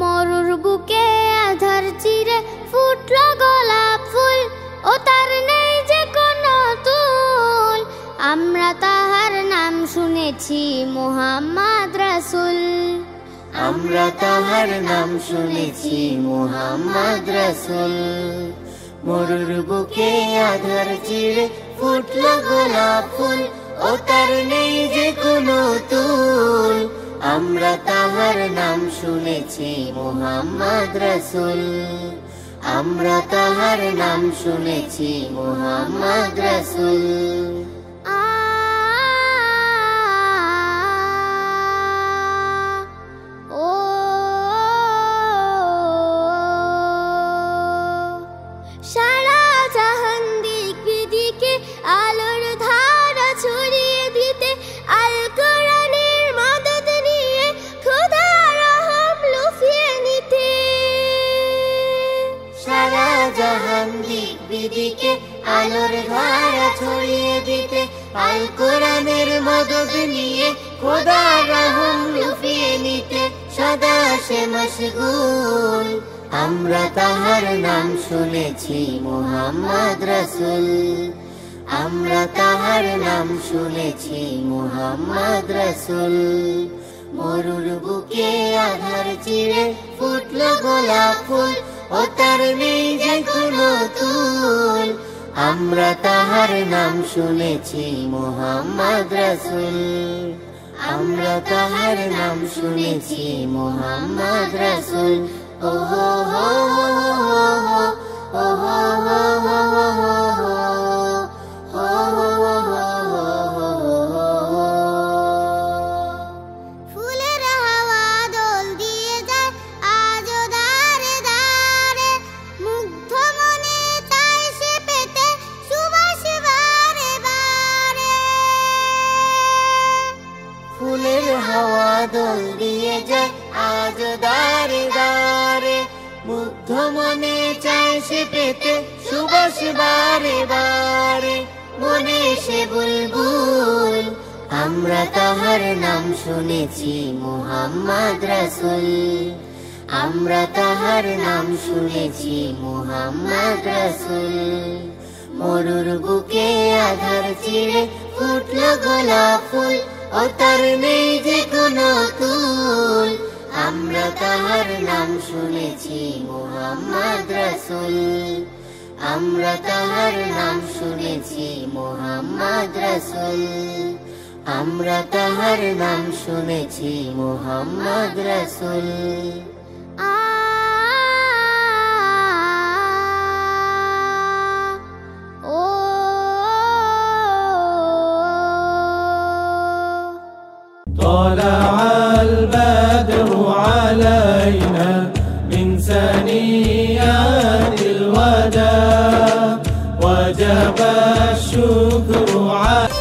মরুর বুকে আধার চিরে ফুটলো গোলাপ ফুল, ও তার নেই যে কোনো তুল। আমরা তাহার নাম শুনেছি মুহাম্মদ রাসূল। আমরা তাহার নাম শুনেছি মুহাম্মদ রাসূল। মরুর বুকে আধার চিরে ফুটলো গোলাপ ফুল, ও তার নেই যে কোনো তুল। আমরা তাহার নাম শুনেছি মুহাম্মদ রাসূল। আমরা তাহার নাম শুনেছি মুহাম্মদ রাসূল। সারা জাহান দিক বিদিকে আলোর ধারা ছড়িয়ে দিতে, আল কোরআনের মদদ নিয়ে খোদা রহম লুফিয়ে নিতে। সারা জাহান দিক বিদিকে আলোর ধারা ছড়িয়ে দিতে, আল কোরআনের মদদ নিয়ে খোদা রহম লুফিয়ে নিতে সদা সে মশগুল। আমরা তাহার নাম শুনেছি মুহাম্মদ রাসূল। আমরা তাহার নাম শুনেছি মুহাম্মদ রাসূল। মরুর বুকে আধার চিরে ফুটলো গোলাপ ফুল, ও তার নেই যে কোনো তুল। আমরা তাহার নাম শুনেছি মুহাম্মদ রাসূল। আমরা তাহার নাম শুনেছি মুহাম্মদ রাসূল। ও হো হো হো হো হো হো ফুলের হাওয়া দোল দিয়ে যায় আজও দারে দারে, মুগ্ধ মনে চায় সে পেতে সুবাস বারে বারে। ফুলের হাওয়া দোল দিয়ে যায় আজ দারে দারে, মুগ্ধ মনে চায় সে পেতে সুবাস বারে বারে। মনে সে বুলবুল। আমরা তাহার নাম শুনেছি মুহাম্মদ রাসূল। আমরা তাহার নাম শুনেছি মুহাম্মদ রাসূল। মরুর বুকে আধার চিরে ফুটলো গোলাপ ফুল, ও তার নেই যে কোনো তুল। আমরা তাহার নাম শুনেছি মুহাম্মদ রাসূল। আমরা তাহার নাম শুনেছি মুহাম্মদ রাসূল। আমরা তাহার নাম শুনেছি মুহাম্মদ রাসূল। طلع البدر علينا من ثنيات الوداع، وجب الشكر علينا